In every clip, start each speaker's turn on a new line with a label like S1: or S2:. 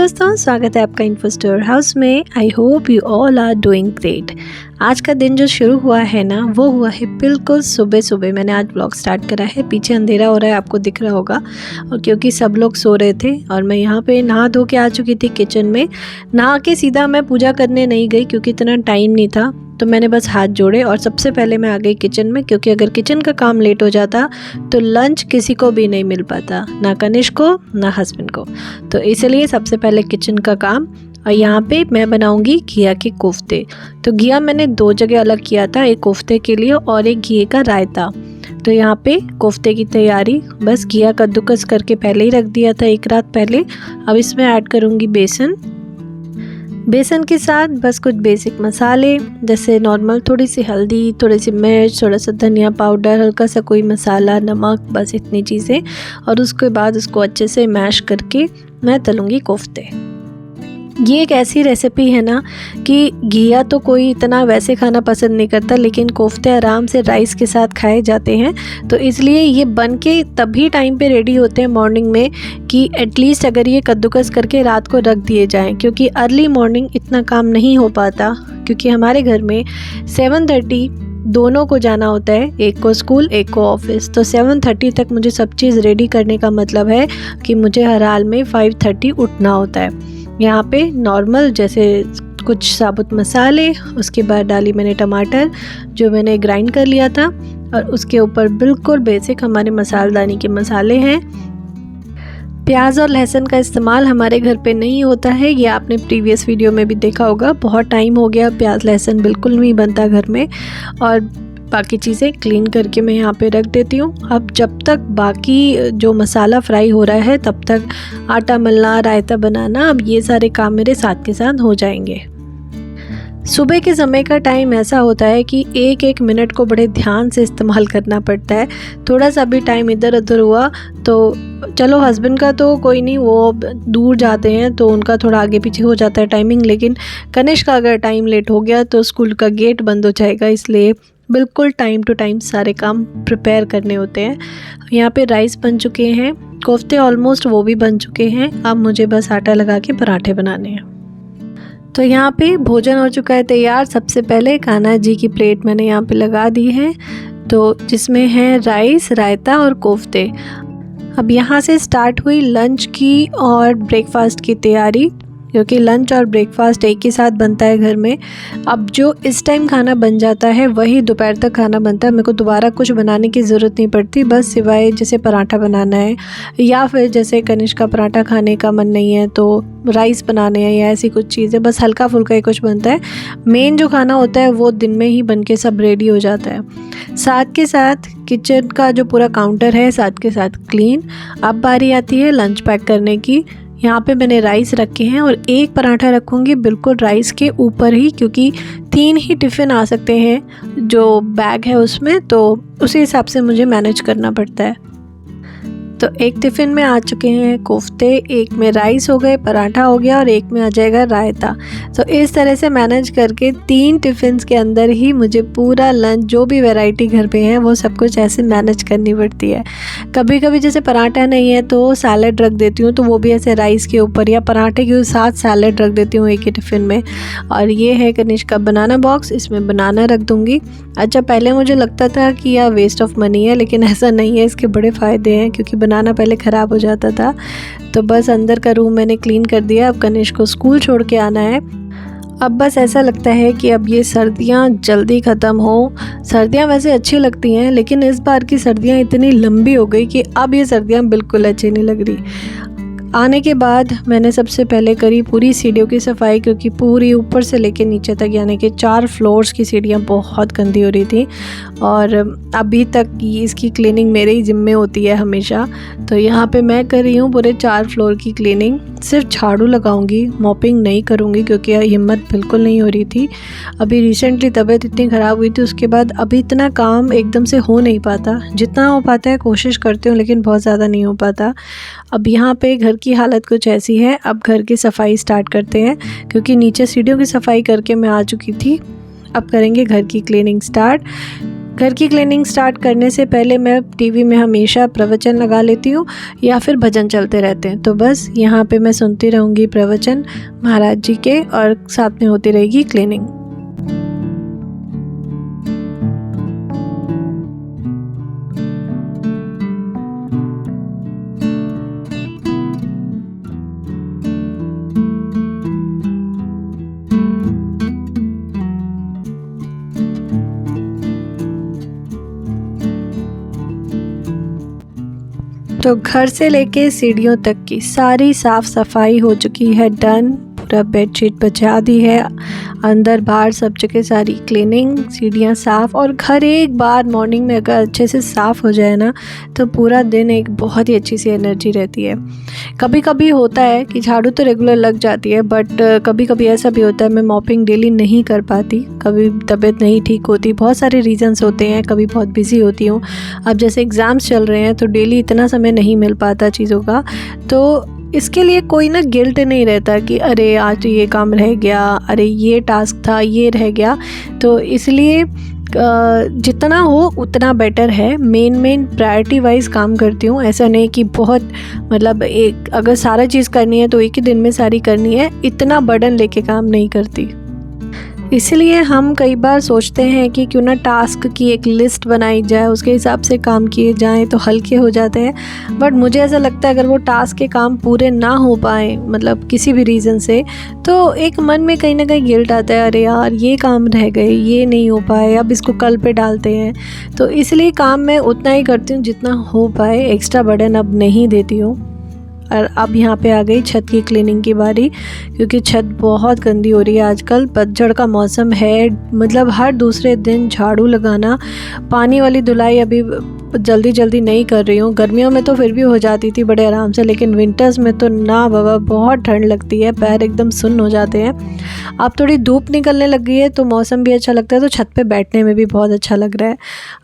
S1: दोस्तों, स्वागत है आपका इन्फो स्टोर हाउस में। I hope you all are doing great. आज का दिन जो शुरू हुआ है ना, वो हुआ है बिल्कुल सुबह सुबह। मैंने आज ब्लॉग स्टार्ट करा है। पीछे अंधेरा हो रहा है, आपको दिख रहा होगा, और क्योंकि सब लोग सो रहे थे और मैं यहाँ पे नहा धो के आ चुकी थी किचन में। नहा के सीधा मैं पूजा करने नहीं गई क्योंकि इतना टाइम नहीं था, तो मैंने बस हाथ जोड़े और सबसे पहले मैं आ गई किचन में, क्योंकि अगर किचन का काम लेट हो जाता तो लंच किसी को भी नहीं मिल पाता, ना कनिष्क को ना हस्बैंड को। तो इसलिए सबसे पहले किचन का काम। और यहाँ पे मैं बनाऊंगी घिया के कोफ्ते। तो घिया मैंने 2 जगह अलग किया था, एक कोफ्ते के लिए और एक घिये का रायता। तो यहाँ पे कोफ्ते की तैयारी, बस घिया कद्दूकस करके पहले ही रख दिया था 1 रात पहले। अब इसमें ऐड करूँगी बेसन के साथ बस कुछ बेसिक मसाले, जैसे नॉर्मल थोड़ी सी हल्दी, थोड़ी सी मिर्च, थोड़ा सा धनिया पाउडर, हल्का सा कोई मसाला, नमक, बस इतनी चीज़ें। और उसके बाद उसको अच्छे से मैश करके मैं तलूँगी कोफ्ते। ये एक ऐसी रेसिपी है ना कि घिया तो कोई इतना वैसे खाना पसंद नहीं करता, लेकिन कोफ्ते आराम से राइस के साथ खाए जाते हैं। तो इसलिए ये बन के तभी टाइम पे रेडी होते हैं मॉर्निंग में, कि एटलीस्ट अगर ये कद्दूकस करके रात को रख दिए जाएं, क्योंकि अर्ली मॉर्निंग इतना काम नहीं हो पाता, क्योंकि हमारे घर में 7:30 दोनों को जाना होता है, एक को स्कूल एक को ऑफिस। तो 7:30 तक मुझे सब चीज़ रेडी करने का मतलब है कि मुझे हर हाल में 5:30 उठना होता है। यहाँ पे नॉर्मल जैसे कुछ साबुत मसाले, उसके बाद डाली मैंने टमाटर जो मैंने ग्राइंड कर लिया था, और उसके ऊपर बिल्कुल बेसिक हमारे मसालदानी के मसाले हैं। प्याज और लहसुन का इस्तेमाल हमारे घर पे नहीं होता है, ये आपने प्रीवियस वीडियो में भी देखा होगा। बहुत टाइम हो गया प्याज लहसुन बिल्कुल नहीं बनता घर में। और बाकी चीज़ें क्लीन करके मैं यहाँ पे रख देती हूँ। अब जब तक बाकी जो मसाला फ्राई हो रहा है, तब तक आटा मलना, रायता बनाना, अब ये सारे काम मेरे साथ के साथ हो जाएंगे। सुबह के समय का टाइम ऐसा होता है कि एक एक मिनट को बड़े ध्यान से इस्तेमाल करना पड़ता है। थोड़ा सा भी टाइम इधर उधर हुआ तो चलो, हस्बैंड का तो कोई नहीं, वो दूर जाते हैं तो उनका थोड़ा आगे पीछे हो जाता है टाइमिंग, लेकिन कनिष्क का अगर टाइम लेट हो गया तो स्कूल का गेट बंद हो जाएगा। इसलिए बिल्कुल टाइम टू टाइम सारे काम प्रिपेयर करने होते हैं। यहाँ पे राइस बन चुके हैं, कोफ्ते ऑलमोस्ट वो भी बन चुके हैं। अब मुझे बस आटा लगा के पराठे बनाने हैं। तो यहाँ पे भोजन हो चुका है तैयार। सबसे पहले कान्हा जी की प्लेट मैंने यहाँ पे लगा दी है, तो जिसमें है राइस, रायता और कोफ्ते। अब यहाँ से स्टार्ट हुई लंच की और ब्रेकफास्ट की तैयारी, क्योंकि लंच और ब्रेकफास्ट एक ही साथ बनता है घर में। अब जो इस टाइम खाना बन जाता है वही दोपहर तक खाना बनता है। मेरे को दोबारा कुछ बनाने की ज़रूरत नहीं पड़ती, बस सिवाय जैसे पराठा बनाना है, या फिर जैसे कनिष्क का पराठा खाने का मन नहीं है तो राइस बनाने हैं, या ऐसी कुछ चीज़ें, बस हल्का फुल्का ही कुछ बनता है। मेन जो खाना होता है वो दिन में ही बन के सब रेडी हो जाता है। साथ के साथ किचन का जो पूरा काउंटर है साथ के साथ क्लीन। अब बारी आती है लंच पैक करने की। यहाँ पे मैंने राइस रखे हैं और एक पराठा रखूँगी बिल्कुल राइस के ऊपर ही, क्योंकि 3 ही टिफ़िन आ सकते हैं जो बैग है उसमें, तो उसी हिसाब से मुझे मैनेज करना पड़ता है। तो एक टिफ़िन में आ चुके हैं कोफ्ते, एक में राइस हो गए, पराठा हो गया, और एक में आ जाएगा रायता। तो इस तरह से मैनेज करके 3 टिफ़िन्स के अंदर ही मुझे पूरा लंच, जो भी वैरायटी घर पे है, वो सब कुछ ऐसे मैनेज करनी पड़ती है। कभी कभी जैसे पराठा नहीं है तो सैलेड रख देती हूँ, तो वो भी ऐसे राइस के ऊपर या पराठे के साथ सैलेड रख देती हूँ एक ही टिफ़िन में। और ये है कनिष्क का बनाना बॉक्स, इसमें बनाना रख दूँगी। अच्छा, पहले मुझे लगता था कि यह वेस्ट ऑफ मनी है, लेकिन ऐसा नहीं है, इसके बड़े फ़ायदे हैं, क्योंकि बनाना पहले ख़राब हो जाता था। तो बस अंदर का रूम मैंने क्लीन कर दिया। अब कनिष्क को स्कूल छोड़ के आना है। अब बस ऐसा लगता है कि अब ये सर्दियाँ जल्दी ख़त्म हो। सर्दियाँ वैसे अच्छी लगती हैं, लेकिन इस बार की सर्दियाँ इतनी लंबी हो गई कि अब ये सर्दियाँ बिल्कुल अच्छी नहीं लग रही। आने के बाद मैंने सबसे पहले करी पूरी सीढ़ियों की सफाई, क्योंकि पूरी ऊपर से लेकर नीचे तक यानी कि 4 फ्लोर्स की सीढ़ियाँ बहुत गंदी हो रही थी, और अभी तक इसकी क्लीनिंग मेरे ही जिम्मे होती है हमेशा। तो यहाँ पे मैं कर रही हूँ पूरे 4 फ्लोर की क्लीनिंग। सिर्फ झाड़ू लगाऊंगी, मॉपिंग नहीं करूँगी, क्योंकि हिम्मत बिल्कुल नहीं हो रही थी। अभी रिसेंटली तबीयत इतनी ख़राब हुई थी, उसके बाद अभी इतना काम एकदम से हो नहीं पाता। जितना हो पाता है कोशिश करती हूँ, लेकिन बहुत ज़्यादा नहीं हो पाता। अब यहाँ पे घर की हालत कुछ ऐसी है। अब घर की सफाई स्टार्ट करते हैं, क्योंकि नीचे सीढ़ियों की सफाई करके मैं आ चुकी थी। अब करेंगे घर की क्लीनिंग स्टार्ट। घर की क्लीनिंग स्टार्ट करने से पहले मैं टीवी में हमेशा प्रवचन लगा लेती हूँ या फिर भजन चलते रहते हैं, तो बस यहाँ पे मैं सुनती रहूँगी प्रवचन महाराज जी के और साथ में होती रहेगी क्लीनिंग। तो घर से लेके सीढ़ियों तक की सारी साफ़ सफाई हो चुकी है डन। पूरा बेडशीट बचा दी है, अंदर बाहर सब जगह सारी क्लीनिंग, सीढ़ियाँ साफ़। और घर एक बार मॉर्निंग में अगर अच्छे से साफ़ हो जाए ना तो पूरा दिन एक बहुत ही अच्छी सी एनर्जी रहती है। कभी कभी होता है कि झाड़ू तो रेगुलर लग जाती है, बट कभी कभी ऐसा भी होता है मैं मॉपिंग डेली नहीं कर पाती, कभी तबीयत नहीं ठीक होती, बहुत सारे रीज़न्स होते हैं, कभी बहुत बिज़ी होती हूँ। अब जैसे एग्ज़ाम्स चल रहे हैं तो डेली इतना समय नहीं मिल पाता चीज़ों का, तो इसके लिए कोई ना गिल्ट नहीं रहता कि अरे आज ये काम रह गया, अरे ये टास्क था, ये रह गया। तो इसलिए जितना हो उतना बेटर है। मेन प्रायोरिटी वाइज काम करती हूँ, ऐसा नहीं कि बहुत मतलब एक अगर सारा चीज़ करनी है तो एक ही दिन में सारी करनी है, इतना बर्डन लेके काम नहीं करती। इसलिए हम कई बार सोचते हैं कि क्यों ना टास्क की एक लिस्ट बनाई जाए, उसके हिसाब से काम किए जाएं तो हल्के हो जाते हैं। बट मुझे ऐसा लगता है अगर वो टास्क के काम पूरे ना हो पाए, मतलब किसी भी रीज़न से, तो एक मन में कहीं ना कहीं गिल्ट आता है, अरे यार ये काम रह गए, ये नहीं हो पाए, अब इसको कल पे डालते हैं। तो इसलिए काम मैं उतना ही करती हूँ जितना हो पाए, एक्स्ट्रा बर्डन अब नहीं देती हूँ। और अब यहाँ पे आ गई छत की क्लीनिंग की बारी, क्योंकि छत बहुत गंदी हो रही है आजकल। पतझड़ का मौसम है, मतलब हर दूसरे दिन झाड़ू लगाना। पानी वाली धुलाई अभी जल्दी नहीं कर रही हूँ। गर्मियों में तो फिर भी हो जाती थी बड़े आराम से, लेकिन विंटर्स में तो ना बाबा, बहुत ठंड लगती है, पैर एकदम सुन्न हो जाते हैं। अब थोड़ी धूप निकलने लग गई है तो मौसम भी अच्छा लगता है, तो छत पे बैठने में भी बहुत अच्छा लग रहा है।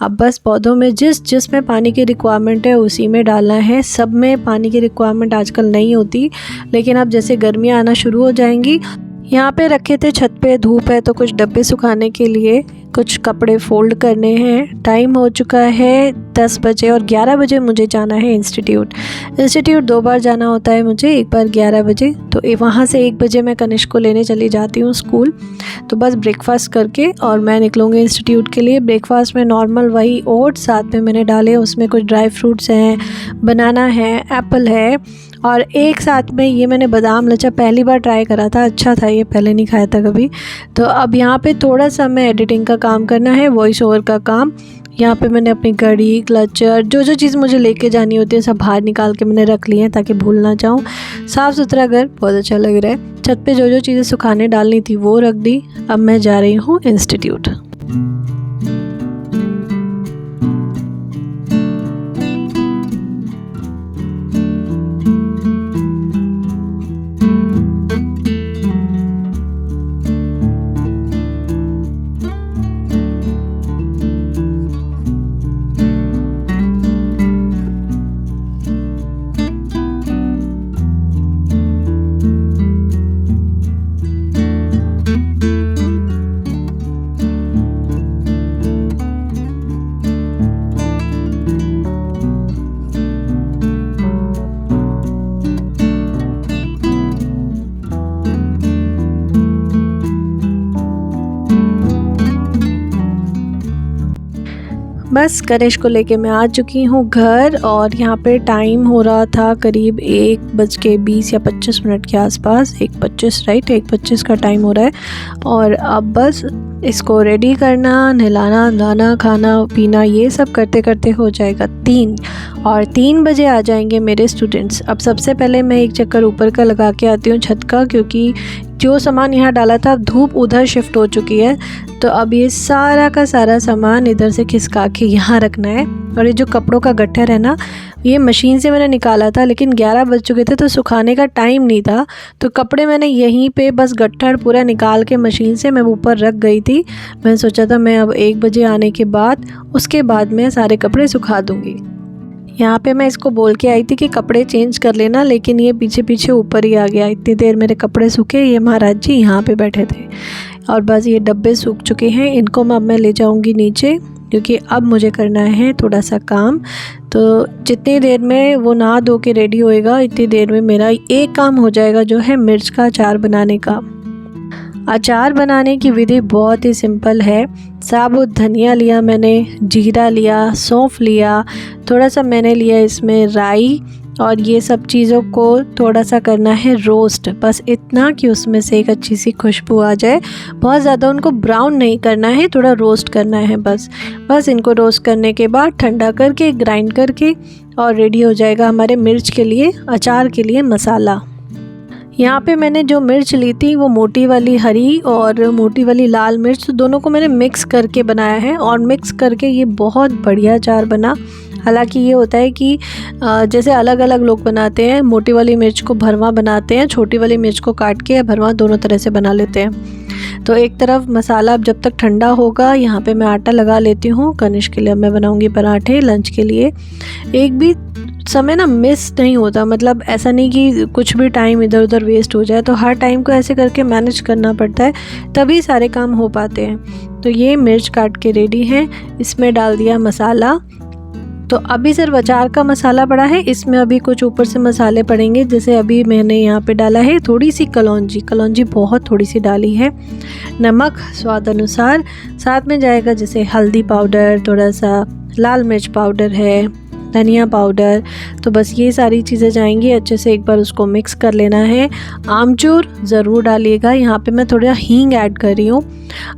S1: अब बस पौधों में जिस में पानी की रिक्वायरमेंट है उसी में डालना है। सब में पानी की रिक्वायरमेंट आजकल नहीं होती, लेकिन अब जैसे गर्मियाँ आना शुरू हो जाएंगी। यहाँ पे रखे थे छत पे, धूप है तो कुछ डब्बे सुखाने के लिए, कुछ कपड़े फोल्ड करने हैं। टाइम हो चुका है 10 बजे और 11 बजे मुझे जाना है इंस्टीट्यूट 2 बार जाना होता है मुझे, एक बार 11 बजे, तो वहाँ से 1 बजे मैं कनिष्क को लेने चली जाती हूँ स्कूल। तो बस ब्रेकफास्ट करके और मैं निकलूँगी इंस्टीट्यूट के लिए। ब्रेकफास्ट में नॉर्मल वही ओट्स, साथ में मैंने डाले उसमें कुछ ड्राई फ्रूट्स हैं, बनाना है, एप्पल है, और एक साथ में ये मैंने बादाम लच्छा पहली बार ट्राई करा था, अच्छा था ये, पहले नहीं खाया था कभी। तो अब यहाँ पे थोड़ा सा मैं एडिटिंग का काम करना है, वॉइस ओवर का काम। यहाँ पे मैंने अपनी घड़ी, क्लचर, जो चीज़ मुझे लेके जानी होती है सब बाहर निकाल के मैंने रख ली है ताकि भूल ना जाऊँ। साफ़ सुथरा घर बहुत अच्छा लग रहा है। छत पे जो चीज़ें सुखाने डालनी थी वो रख दी। अब मैं जा रही हूँ इंस्टीट्यूट। बस कनिष्क को लेके मैं आ चुकी हूँ घर, और यहाँ पे टाइम हो रहा था करीब 1:20 या 25 मिनट के आसपास, 1:25 राइट, 1:25 का टाइम हो रहा है। और अब बस इसको रेडी करना, नहलाना, दाना, खाना पीना, ये सब करते करते हो जाएगा 3, और 3 बजे आ जाएंगे मेरे स्टूडेंट्स। अब सबसे पहले मैं एक चक्कर ऊपर का लगा के आती हूँ छत का, क्योंकि जो सामान यहाँ डाला था धूप उधर शिफ्ट हो चुकी है, तो अब ये सारा का सारा सामान इधर से खिसका के यहाँ रखना है। और ये जो कपड़ों का गट्ठर है ना, ये मशीन से मैंने निकाला था, लेकिन 11 बज चुके थे तो सुखाने का टाइम नहीं था, तो कपड़े मैंने यहीं पे बस गट्ठर पूरा निकाल के मशीन से मैं ऊपर रख गई थी। मैंने सोचा था मैं अब 1 बजे आने के बाद उसके बाद मैं सारे कपड़े सुखा दूँगी। यहाँ पे मैं इसको बोल के आई थी कि कपड़े चेंज कर लेना, लेकिन ये पीछे पीछे ऊपर ही आ गया। इतनी देर मेरे कपड़े सूखे, ये महाराज जी यहाँ पे बैठे थे। और बस ये डब्बे सूख चुके हैं, इनको मैं ले जाऊंगी नीचे, क्योंकि अब मुझे करना है थोड़ा सा काम। तो जितनी देर में वो नहा धो के रेडी होएगा, इतनी देर में मेरा एक काम हो जाएगा, जो है मिर्च का अचार बनाने का। अचार बनाने की विधि बहुत ही सिंपल है। साबुत धनिया लिया मैंने, जीरा लिया, सौंफ लिया, थोड़ा सा मैंने लिया इसमें राई, और ये सब चीज़ों को थोड़ा सा करना है रोस्ट, बस इतना कि उसमें से एक अच्छी सी खुशबू आ जाए। बहुत ज़्यादा उनको ब्राउन नहीं करना है, थोड़ा रोस्ट करना है बस इनको रोस्ट करने के बाद ठंडा करके ग्राइंड करके और रेडी हो जाएगा हमारे मिर्च के लिए, अचार के लिए मसाला। यहाँ पे मैंने जो मिर्च ली थी वो मोटी वाली हरी और मोटी वाली लाल मिर्च, तो दोनों को मैंने मिक्स करके बनाया है, और मिक्स करके ये बहुत बढ़िया अचार बना। हालांकि ये होता है कि जैसे अलग अलग लोग बनाते हैं, मोटी वाली मिर्च को भरवा बनाते हैं, छोटी वाली मिर्च को काट के भरवा दोनों तरह से बना लेते हैं। तो एक तरफ मसाला अब जब तक ठंडा होगा, यहाँ पे मैं आटा लगा लेती हूँ। कनिष्क के लिए मैं बनाऊँगी पराठे लंच के लिए। एक भी समय ना मिस नहीं होता, मतलब ऐसा नहीं कि कुछ भी टाइम इधर उधर वेस्ट हो जाए, तो हर टाइम को ऐसे करके मैनेज करना पड़ता है, तभी सारे काम हो पाते हैं। तो ये मिर्च काट के रेडी है, इसमें डाल दिया मसाला। तो अभी सिर्फ अचार का मसाला पड़ा है, इसमें अभी कुछ ऊपर से मसाले पड़ेंगे। जैसे अभी मैंने यहाँ पे डाला है थोड़ी सी कलौंजी बहुत थोड़ी सी डाली है, नमक स्वाद अनुसार, साथ में जाएगा जैसे हल्दी पाउडर, थोड़ा सा लाल मिर्च पाउडर है, धनिया पाउडर। तो बस ये सारी चीज़ें जाएंगी, अच्छे से एक बार उसको मिक्स कर लेना है। आमचूर ज़रूर डालिएगा, यहाँ पे मैं थोड़ा हींग ऐड कर रही हूँ।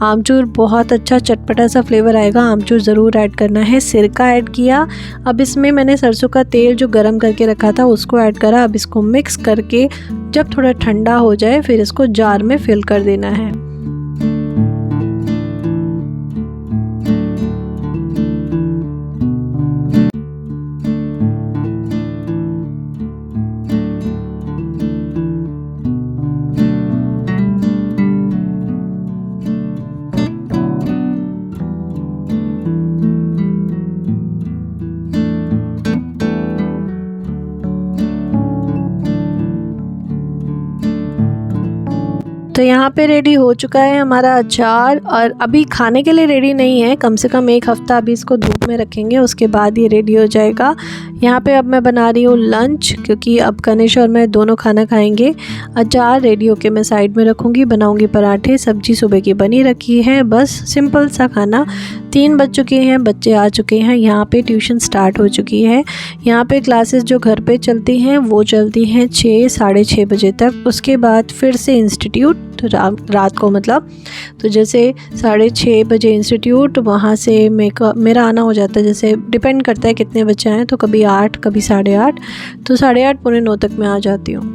S1: आमचूर बहुत अच्छा चटपटा सा फ्लेवर आएगा, आमचूर ज़रूर ऐड करना है। सिरका ऐड किया। अब इसमें मैंने सरसों का तेल जो गरम करके रखा था उसको ऐड करा। अब इसको मिक्स करके जब थोड़ा ठंडा हो जाए फिर इसको जार में फिल कर देना है। तो यहाँ पे रेडी हो चुका है हमारा अचार, और अभी खाने के लिए रेडी नहीं है, कम से कम एक हफ़्ता अभी इसको धूप में रखेंगे, उसके बाद ये रेडी हो जाएगा। यहाँ पे अब मैं बना रही हूँ लंच, क्योंकि अब कनिष्क और मैं दोनों खाना खाएंगे। अचार रेडी होके मैं साइड में रखूँगी, बनाऊँगी पराठे, सब्जी सुबह की बनी रखी है, बस सिंपल सा खाना। 3 बज चुके हैं, बच्चे आ चुके हैं, यहाँ पे ट्यूशन स्टार्ट हो चुकी है। यहाँ पे क्लासेस जो घर पे चलती हैं वो चलती हैं 6 साढ़े 6 बजे तक, उसके बाद फिर से इंस्टीट्यूट रात को, मतलब तो जैसे 6:30 बजे इंस्टीट्यूट, वहाँ से मेरा आना हो जाता है, जैसे डिपेंड करता है कितने बच्चे आएँ, तो कभी 8 कभी 8:30, तो 8:30 पौने 9 तक मैं आ जाती हूँ।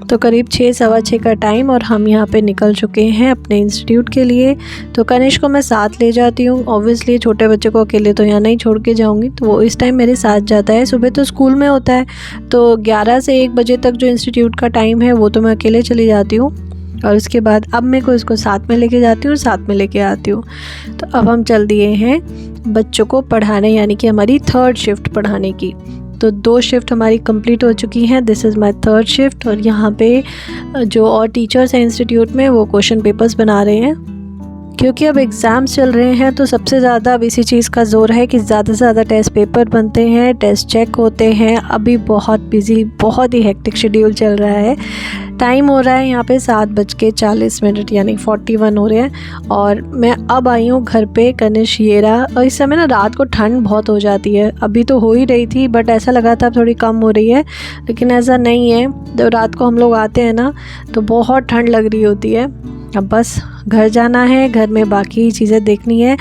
S1: तो करीब 6 सवा 6 का टाइम, और हम यहाँ पे निकल चुके हैं अपने इंस्टीट्यूट के लिए। तो कनिष्क को मैं साथ ले जाती हूँ, ऑब्वियसली छोटे बच्चे को अकेले तो यहाँ नहीं छोड़ के जाऊँगी, तो वो इस टाइम मेरे साथ जाता है। सुबह तो स्कूल में होता है, तो 11 से 1 बजे तक जो इंस्टीट्यूट का टाइम है वो तो मैं अकेले चली जाती हूँ, और उसके बाद अब मैं को इसको साथ में लेके जाती हूँ और साथ में लेके आती हूँ। तो अब हम चल दिए हैं बच्चों को पढ़ाने, यानी कि हमारी 3rd शिफ्ट पढ़ाने की। तो 2 शिफ्ट हमारी कंप्लीट हो चुकी हैं, this is my 3rd shift. और यहाँ पे जो और टीचर्स हैं इंस्टीट्यूट में वो क्वेश्चन पेपर्स बना रहे हैं, क्योंकि अब एग्ज़ाम्स चल रहे हैं, तो सबसे ज़्यादा अब इसी चीज़ का ज़ोर है कि ज़्यादा से ज़्यादा टेस्ट पेपर बनते हैं, टेस्ट चेक होते हैं। अभी बहुत बिजी, बहुत ही हेक्टिक शेड्यूल चल रहा है। टाइम हो रहा है यहाँ पे 7:40 यानी 41 हो रहे हैं, और मैं अब आई हूँ घर पे। कनिष्क ये रहा, और इस समय ना रात को ठंड बहुत हो जाती है, अभी तो हो ही रही थी बट ऐसा लगा था थोड़ी कम हो रही है, लेकिन ऐसा नहीं है। जब रात को हम लोग आते हैं ना तो बहुत ठंड लग रही होती है। अब बस घर जाना है, घर में बाकी चीज़ें देखनी है,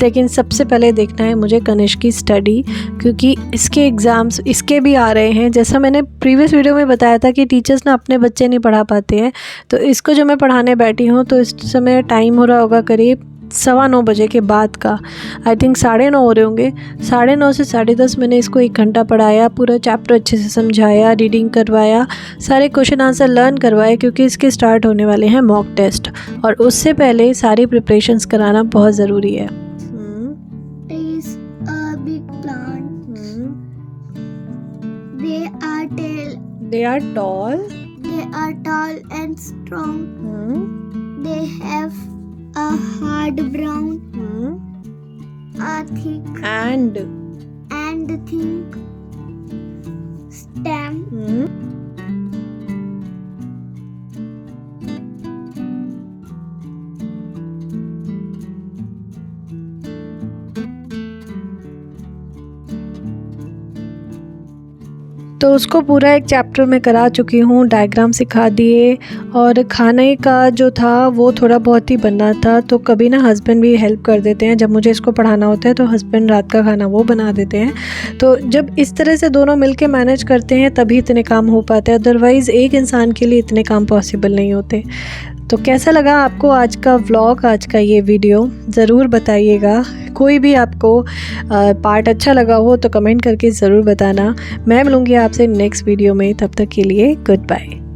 S1: लेकिन सबसे पहले देखना है मुझे कनिष्क की स्टडी, क्योंकि इसके एग्ज़ाम्स इसके भी आ रहे हैं। जैसा मैंने प्रीवियस वीडियो में बताया था कि टीचर्स ना अपने बच्चे नहीं पढ़ा पाते हैं, तो इसको जो मैं पढ़ाने बैठी हूँ तो इस समय टाइम हो रहा होगा करीब 9:15 बजे के बाद का, आई थिंक 9:30 हो रहे होंगे। 9:30 से 10:30 मैंने इसको 1 घंटा पढ़ाया, पूरा चैप्टर अच्छे से समझाया, रीडिंग करवाया, सारे क्वेश्चन आंसर लर्न करवाए, क्योंकि इसके स्टार्ट होने वाले हैं मॉक टेस्ट, और उससे पहले सारी प्रिपरेशंस कराना बहुत ज़रूरी है।
S2: They are tall and strong. They have a hard brown, a thick
S1: and
S2: thick stem.
S1: तो उसको पूरा एक चैप्टर में करा चुकी हूँ, डायग्राम सिखा दिए, और खाने का जो था वो थोड़ा बहुत ही बनना था। तो कभी ना हस्बैंड भी हेल्प कर देते हैं, जब मुझे इसको पढ़ाना होता है तो हस्बैंड रात का खाना वो बना देते हैं। तो जब इस तरह से दोनों मिलके मैनेज करते हैं तभी इतने काम हो पाते हैं, अदरवाइज़ एक इंसान के लिए इतने काम पॉसिबल नहीं होते। तो कैसा लगा आपको आज का व्लॉग, आज का ये वीडियो, ज़रूर बताइएगा। कोई भी आपको पार्ट अच्छा लगा हो तो कमेंट करके ज़रूर बताना। मैं मिलूँगी आपसे नेक्स्ट वीडियो में, तब तक के लिए गुड बाय।